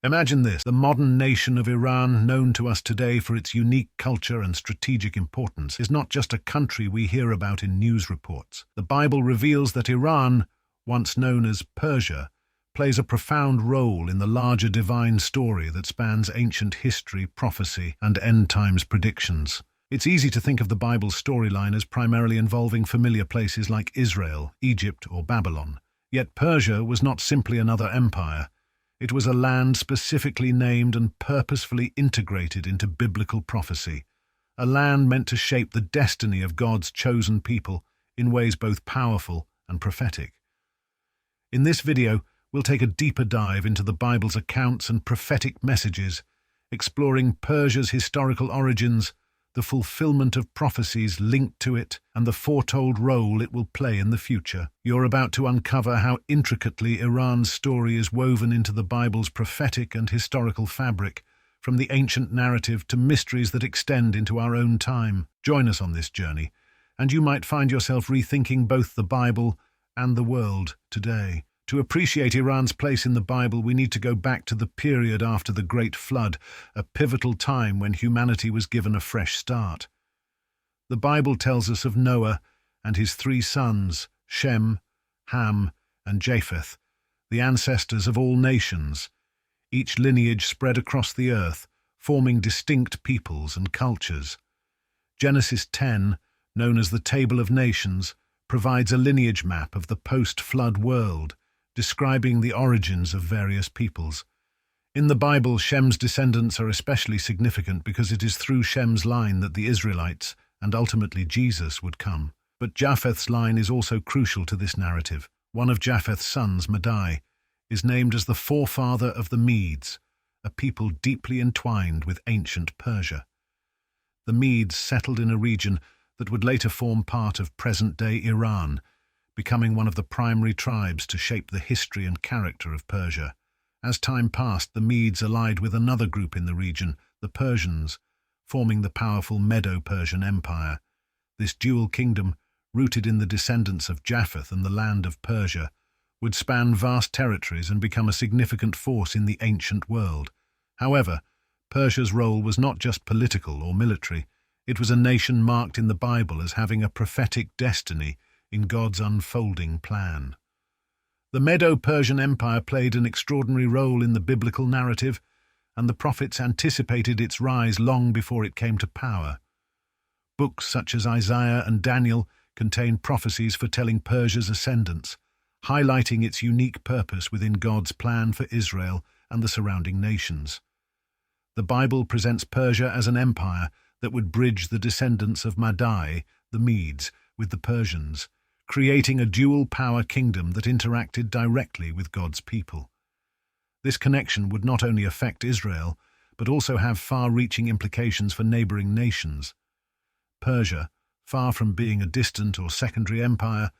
Imagine this: the modern nation of Iran, known to us today for its unique culture and strategic importance, is not just a country we hear about in news reports. The Bible reveals that Iran, once known as Persia, plays a profound role in the larger divine story that spans ancient history, prophecy, and end-times predictions. It's easy to think of the Bible's storyline as primarily involving familiar places like Israel, Egypt, or Babylon. Yet Persia was not simply another empire. It was a land specifically named and purposefully integrated into biblical prophecy, a land meant to shape the destiny of God's chosen people in ways both powerful and prophetic. In this video, we'll take a deeper dive into the Bible's accounts and prophetic messages, exploring Persia's historical origins, the fulfillment of prophecies linked to it, and the foretold role it will play in the future. You're about to uncover how intricately Iran's story is woven into the Bible's prophetic and historical fabric, from the ancient narrative to mysteries that extend into our own time. Join us on this journey, and you might find yourself rethinking both the Bible and the world today. To appreciate Iran's place in the Bible, we need to go back to the period after the Great Flood, a pivotal time when humanity was given a fresh start. The Bible tells us of Noah and his 3 sons, Shem, Ham, and Japheth, the ancestors of all nations. Each lineage spread across the earth, forming distinct peoples and cultures. Genesis 10, known as the Table of Nations, provides a lineage map of the post-flood world, describing the origins of various peoples. In the Bible, Shem's descendants are especially significant because it is through Shem's line that the Israelites, and ultimately Jesus, would come. But Japheth's line is also crucial to this narrative. One of Japheth's sons, Madai, is named as the forefather of the Medes, a people deeply entwined with ancient Persia. The Medes settled in a region that would later form part of present-day Iran, becoming one of the primary tribes to shape the history and character of Persia. As time passed, the Medes allied with another group in the region, the Persians, forming the powerful Medo-Persian Empire. This dual kingdom, rooted in the descendants of Japheth and the land of Persia, would span vast territories and become a significant force in the ancient world. However, Persia's role was not just political or military. It was a nation marked in the Bible as having a prophetic destiny in God's unfolding plan. The Medo-Persian Empire played an extraordinary role in the biblical narrative, and the prophets anticipated its rise long before it came to power. Books such as Isaiah and Daniel contain prophecies foretelling Persia's ascendance, highlighting its unique purpose within God's plan for Israel and the surrounding nations. The Bible presents Persia as an empire that would bridge the descendants of Madai, the Medes, with the Persians, creating a dual-power kingdom that interacted directly with God's people. This connection would not only affect Israel, but also have far-reaching implications for neighboring nations. Persia, far from being a distant or secondary empire,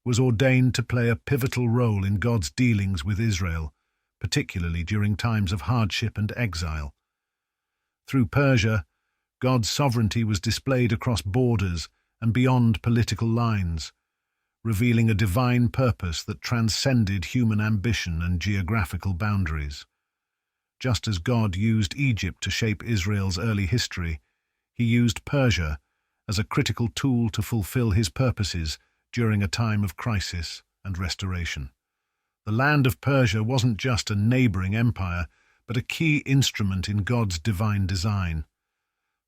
was ordained to play a pivotal role in God's dealings with Israel, particularly during times of hardship and exile. Through Persia, God's sovereignty was displayed across borders and beyond political lines, revealing a divine purpose that transcended human ambition and geographical boundaries. Just as God used Egypt to shape Israel's early history, he used Persia as a critical tool to fulfill his purposes during a time of crisis and restoration. The land of Persia wasn't just a neighboring empire, but a key instrument in God's divine design.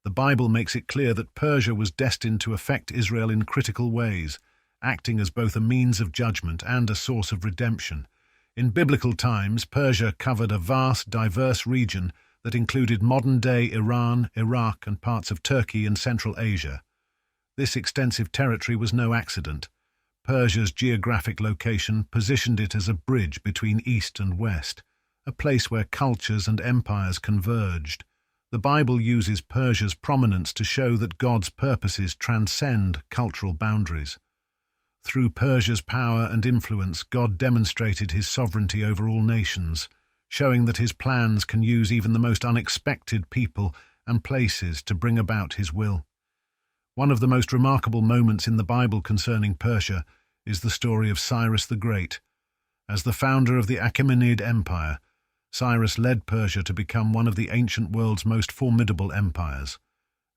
The Bible makes it clear that Persia was destined to affect Israel in critical ways, acting as both a means of judgment and a source of redemption. In biblical times, Persia covered a vast, diverse region that included modern-day Iran, Iraq, and parts of Turkey and Central Asia. This extensive territory was no accident. Persia's geographic location positioned it as a bridge between East and West, a place where cultures and empires converged. The Bible uses Persia's prominence to show that God's purposes transcend cultural boundaries. Through Persia's power and influence, God demonstrated his sovereignty over all nations, showing that his plans can use even the most unexpected people and places to bring about his will. One of the most remarkable moments in the Bible concerning Persia is the story of Cyrus the Great. As the founder of the Achaemenid Empire, Cyrus led Persia to become one of the ancient world's most formidable empires.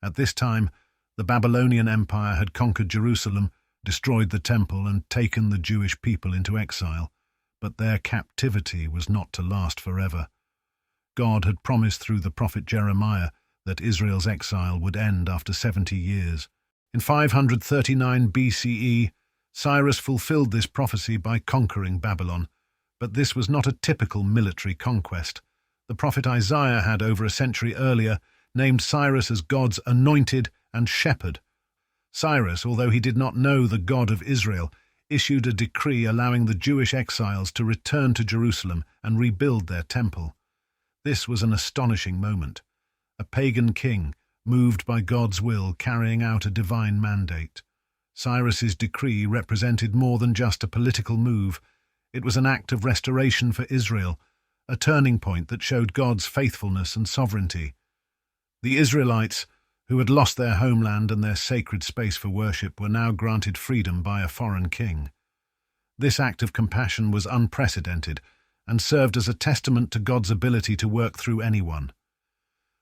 At this time, the Babylonian Empire had conquered Jerusalem, destroyed the temple, and taken the Jewish people into exile. But their captivity was not to last forever. God had promised through the prophet Jeremiah that Israel's exile would end after 70 years. In 539 BCE, Cyrus fulfilled this prophecy by conquering Babylon. But this was not a typical military conquest. The prophet Isaiah had, over a century earlier, named Cyrus as God's anointed and shepherd. Cyrus, although he did not know the God of Israel, issued a decree allowing the Jewish exiles to return to Jerusalem and rebuild their temple. This was an astonishing moment. A pagan king, moved by God's will, carrying out a divine mandate. Cyrus's decree represented more than just a political move. It was an act of restoration for Israel, a turning point that showed God's faithfulness and sovereignty. The Israelites, who had lost their homeland and their sacred space for worship, were now granted freedom by a foreign king. This act of compassion was unprecedented and served as a testament to God's ability to work through anyone.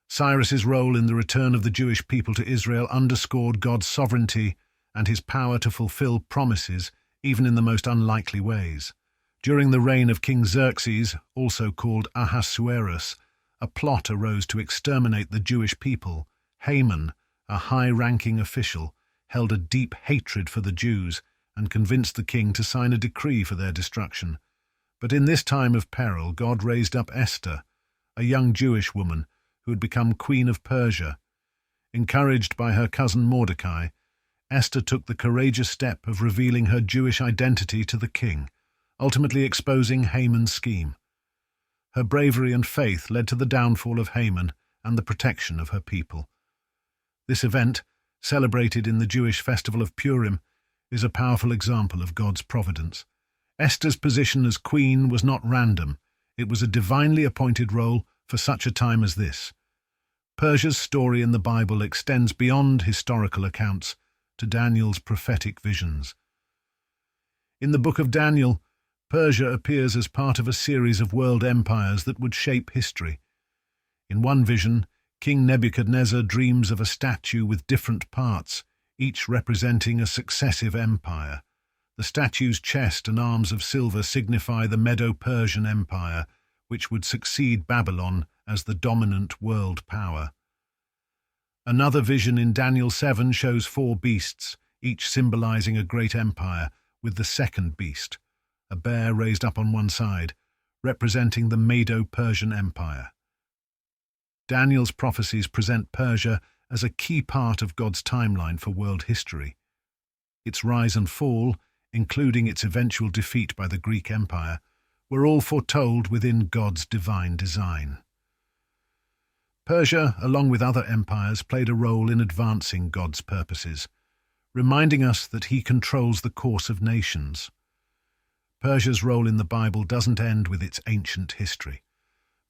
Cyrus's role in the return of the Jewish people to Israel underscored God's sovereignty and his power to fulfill promises, even in the most unlikely ways. During the reign of King Xerxes, also called Ahasuerus, a plot arose to exterminate the Jewish people. Haman, a high-ranking official, held a deep hatred for the Jews and convinced the king to sign a decree for their destruction. But in this time of peril, God raised up Esther, a young Jewish woman who had become queen of Persia. Encouraged by her cousin Mordecai, Esther took the courageous step of revealing her Jewish identity to the king, ultimately exposing Haman's scheme. Her bravery and faith led to the downfall of Haman and the protection of her people. This event, celebrated in the Jewish festival of Purim, is a powerful example of God's providence. Esther's position as queen was not random. It was a divinely appointed role for such a time as this. Persia's story in the Bible extends beyond historical accounts to Daniel's prophetic visions. In the book of Daniel, Persia appears as part of a series of world empires that would shape history. In one vision, King Nebuchadnezzar dreams of a statue with different parts, each representing a successive empire. The statue's chest and arms of silver signify the Medo-Persian Empire, which would succeed Babylon as the dominant world power. Another vision in Daniel 7 shows 4 beasts, each symbolizing a great empire, with the second beast, a bear raised up on one side, representing the Medo-Persian Empire. Daniel's prophecies present Persia as a key part of God's timeline for world history. Its rise and fall, including its eventual defeat by the Greek Empire, were all foretold within God's divine design. Persia, along with other empires, played a role in advancing God's purposes, reminding us that He controls the course of nations. Persia's role in the Bible doesn't end with its ancient history.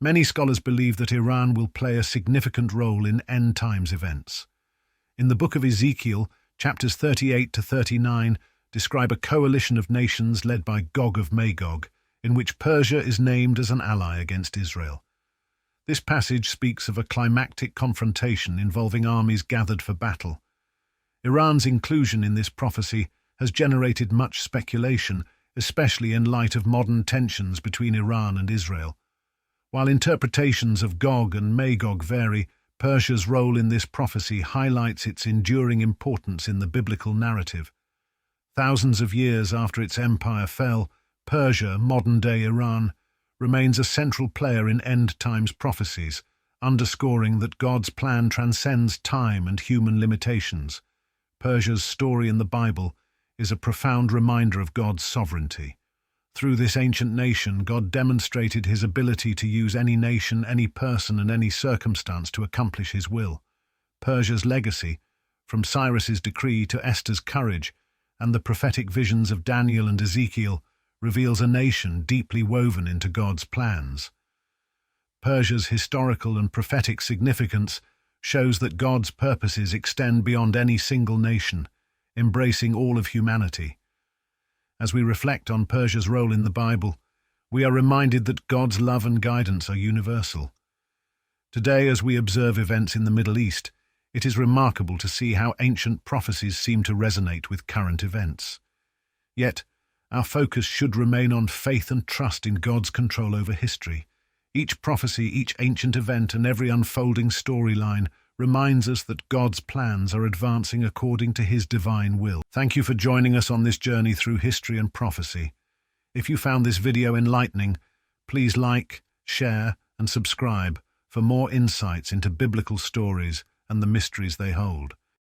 Many scholars believe that Iran will play a significant role in end times events. In the book of Ezekiel, chapters 38 to 39 describe a coalition of nations led by Gog of Magog, in which Persia is named as an ally against Israel. This passage speaks of a climactic confrontation involving armies gathered for battle. Iran's inclusion in this prophecy has generated much speculation, especially in light of modern tensions between Iran and Israel. While interpretations of Gog and Magog vary, Persia's role in this prophecy highlights its enduring importance in the biblical narrative. Thousands of years after its empire fell, Persia, modern-day Iran, remains a central player in end-times prophecies, underscoring that God's plan transcends time and human limitations. Persia's story in the Bible is a profound reminder of God's sovereignty. Through this ancient nation, God demonstrated His ability to use any nation, any person, and any circumstance to accomplish His will. Persia's legacy, from Cyrus's decree to Esther's courage, and the prophetic visions of Daniel and Ezekiel, reveals a nation deeply woven into God's plans. Persia's historical and prophetic significance shows that God's purposes extend beyond any single nation, embracing all of humanity. As we reflect on Persia's role in the Bible, we are reminded that God's love and guidance are universal. Today, as we observe events in the Middle East, it is remarkable to see how ancient prophecies seem to resonate with current events. Yet, our focus should remain on faith and trust in God's control over history. Each prophecy, each ancient event, and every unfolding storyline reminds us that God's plans are advancing according to His divine will. Thank you for joining us on this journey through history and prophecy. If you found this video enlightening, please like, share, and subscribe for more insights into biblical stories and the mysteries they hold.